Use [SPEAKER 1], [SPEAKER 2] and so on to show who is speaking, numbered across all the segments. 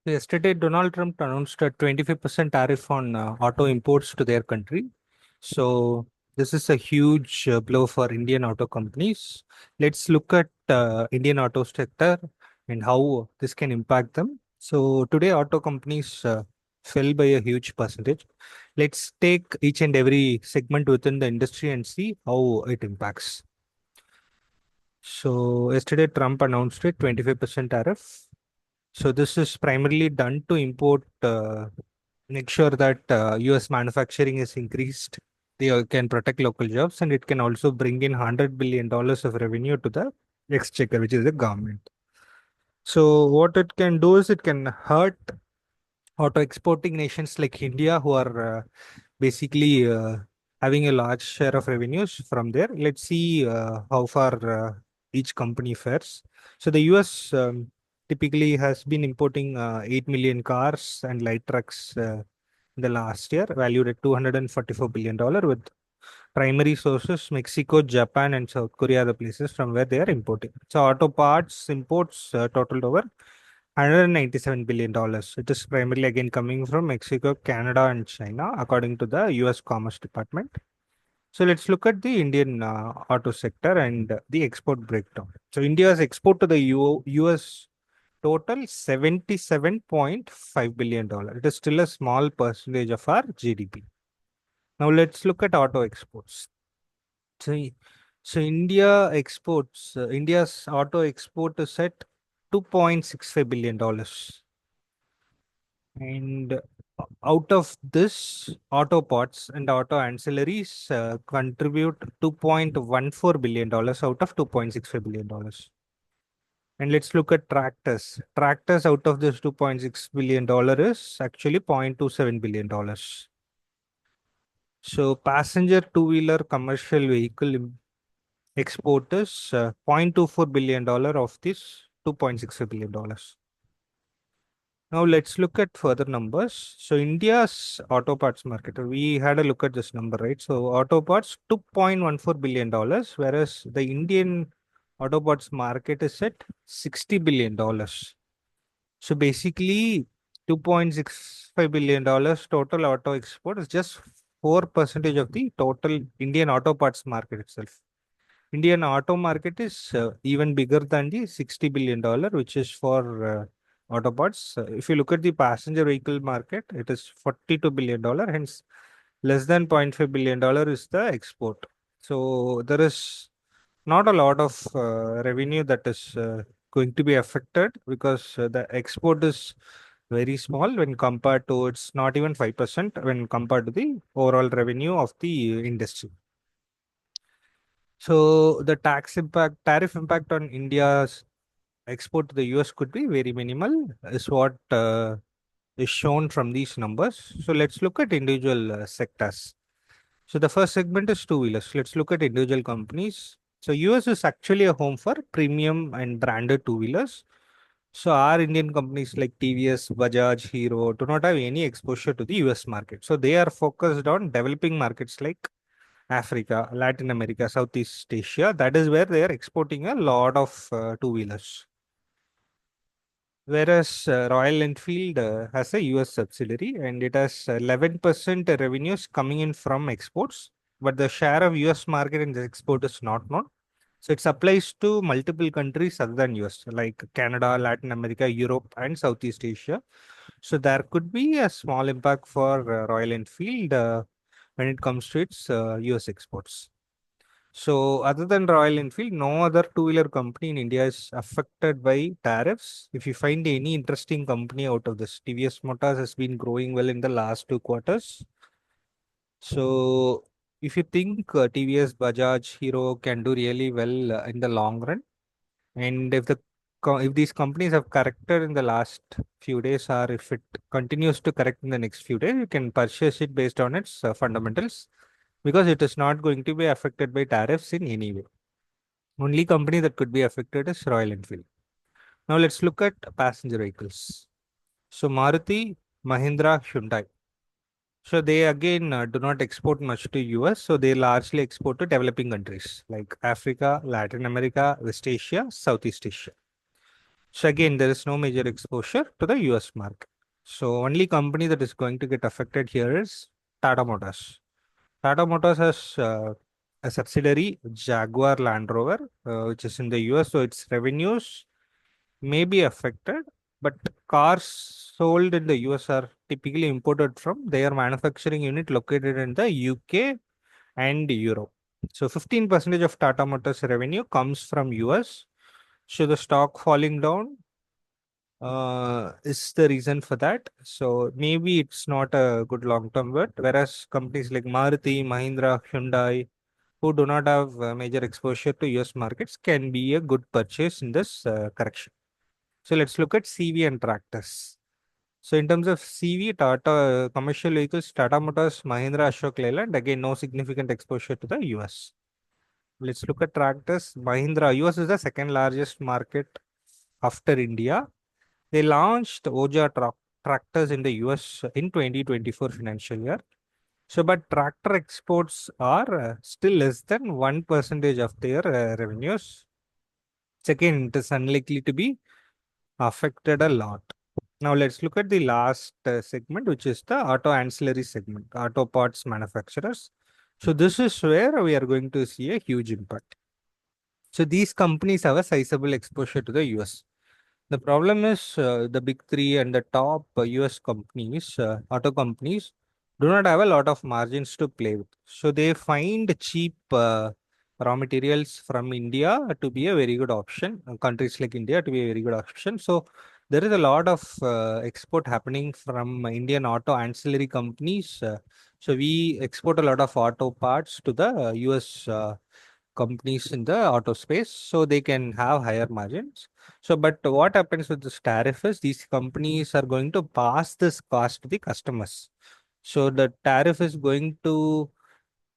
[SPEAKER 1] Yesterday, Donald Trump announced a 25% tariff on auto imports to their country. So, this is a huge blow for Indian auto companies. Let's look at Indian auto sector and how this can impact them. So, today, auto companies fell by a huge percentage. Let's take each and every segment within the industry and see how it impacts. So, yesterday, Trump announced a 25% tariff. So this is primarily done to make sure that US manufacturing is increased. They can protect local jobs, and it can also bring in $100 billion of revenue to the exchequer, which is the government. So what it can do is it can hurt auto exporting nations like India, who are basically having a large share of revenues from there. Let's see how far each company fares. So the US typically has been importing 8 million cars and light trucks in the last year, valued at $244 billion, with primary sources Mexico, Japan, and South Korea, the places from where they are importing. So auto parts imports totaled over $197 billion. It is primarily again coming from Mexico, Canada, and China, according to the US Commerce Department. So let's look at the Indian auto sector and the export breakdown. So India's export to the US total $77.5 billion. It is still a small percentage of our GDP. Now let's look at auto exports. So, so India's auto export is at $2.65 billion. And out of this, auto parts and auto ancillaries contribute $2.14 billion out of $2.65 billion. And let's look at tractors. Tractors out of this $2.6 billion is actually $0.27 billion. So passenger two-wheeler commercial vehicle export is $0.24 billion of this $2.65 billion. Now let's look at further numbers. So India's auto parts market, we had a look at this number, right? So auto parts $2.14 billion, whereas the Indian auto parts market is at $60 billion. So basically $2.65 billion total auto export is just 4% of the total Indian auto parts market itself. Indian auto market is even bigger than the $60 billion, which is for auto parts. If you look at the passenger vehicle market, it is $42 billion, hence less than $0.5 billion is the export. So there is not a lot of revenue that is going to be affected because the export is very small when compared to it's not even 5% when compared to the overall revenue of the industry. So the tariff impact on India's export to the US could be very minimal, is what is shown from these numbers. So let's look at individual sectors. So the first segment is two-wheelers. Let's look at individual companies. So US is actually a home for premium and branded two-wheelers. So our Indian companies like TVS, Bajaj, Hero do not have any exposure to the US market. So they are focused on developing markets like Africa, Latin America, Southeast Asia. That is where they are exporting a lot of two-wheelers. Whereas Royal Enfield has a US subsidiary and it has 11% revenues coming in from exports, but the share of US market in the export is not known. So it applies to multiple countries other than US, like Canada, Latin America, Europe, and Southeast Asia. So there could be a small impact for Royal Enfield when it comes to its US exports. So, other than Royal Enfield, no other two-wheeler company in India is affected by tariffs. If you find any interesting company out of this, TVS Motors has been growing well in the last 2 quarters. So, if you think TVS, Bajaj, Hero can do really well in the long run, and if these companies have corrected in the last few days, or if it continues to correct in the next few days, you can purchase it based on its fundamentals because it is not going to be affected by tariffs in any way. Only company that could be affected is Royal Enfield. Now let's look at passenger vehicles. So Maruti, Mahindra, Hyundai. So they again do not export much to US. So they largely export to developing countries like Africa, Latin America, West Asia, Southeast Asia. So again, there is no major exposure to the US market. So only company that is going to get affected here is Tata Motors. Tata Motors has a subsidiary, Jaguar Land Rover, which is in the US. So its revenues may be affected, but cars sold in the US are typically imported from their manufacturing unit located in the UK and Europe. So 15% of Tata Motors revenue comes from US. So the stock falling down is the reason for that. So maybe it's not a good long term bet. Whereas companies like Maruti, Mahindra, Hyundai, who do not have major exposure to US markets, can be a good purchase in this correction. So let's look at CV and tractors. So in terms of CV, Tata commercial vehicles, Tata Motors, Mahindra, Ashok Leyland, again no significant exposure to the US. Let's look at tractors. Mahindra, US is the second largest market after India. They launched tractors in the US in 2024 financial year. So, but tractor exports are still less than 1% of their revenues. Second, it is unlikely to be affected a lot. Now, let's look at the last segment, which is the auto ancillary segment, auto parts manufacturers. So, this is where we are going to see a huge impact. So, these companies have a sizable exposure to the US. The problem is the big three and the top US companies, auto companies, do not have a lot of margins to play with. So they find cheap raw materials from India to be a very good option, countries like India to be a very good option. So there is a lot of export happening from Indian auto ancillary companies. So we export a lot of auto parts to the US companies in the auto space so they can have higher margins. So, but what happens with this tariff is these companies are going to pass this cost to the customers. So the tariff is going to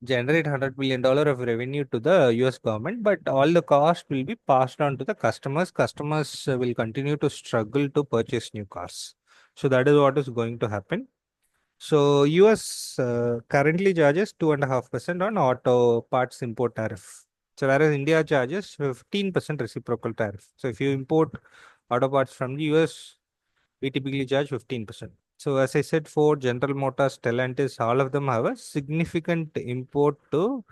[SPEAKER 1] generate $100 million of revenue to the US government, but all the cost will be passed on to the customers. Customers will continue to struggle to purchase new cars. So that is what is going to happen. So US currently charges 2.5% on auto parts import tariff. So whereas India charges 15% reciprocal tariff. So if you import auto parts from the US, we typically charge 15%. So as I said, Ford, General Motors, Stellantis, all of them have a significant import to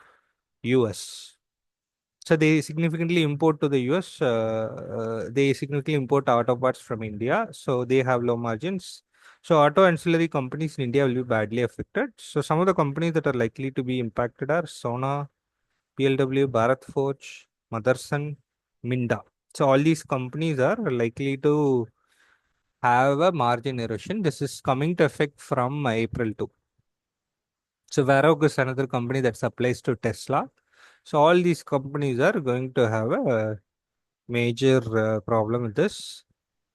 [SPEAKER 1] US. So they significantly import to the US. They significantly import auto parts from India. So they have low margins. So auto ancillary companies in India will be badly affected. So some of the companies that are likely to be impacted are Sona, PLW, Bharat Forge, Motherson, Minda. So all these companies are likely to have a margin erosion. This is coming to effect from April 2. So Varroc is another company that supplies to Tesla. So all these companies are going to have a major problem with this.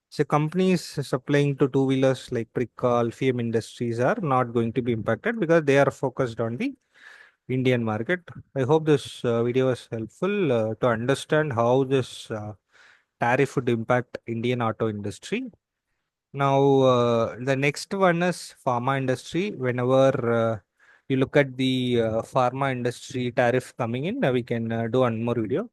[SPEAKER 1] So companies supplying to two-wheelers like Pricall, FIAM Industries are not going to be impacted because they are focused on the Indian market. I hope this video was helpful to understand how this tariff would impact Indian auto industry. Now, the next one is pharma industry. Whenever you look at the pharma industry tariff coming in, we can do one more video.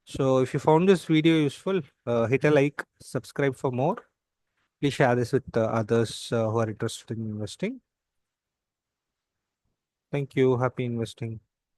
[SPEAKER 1] So if you found this video useful, hit a like, subscribe for more. Please share this with others who are interested in investing. Thank you. Happy investing.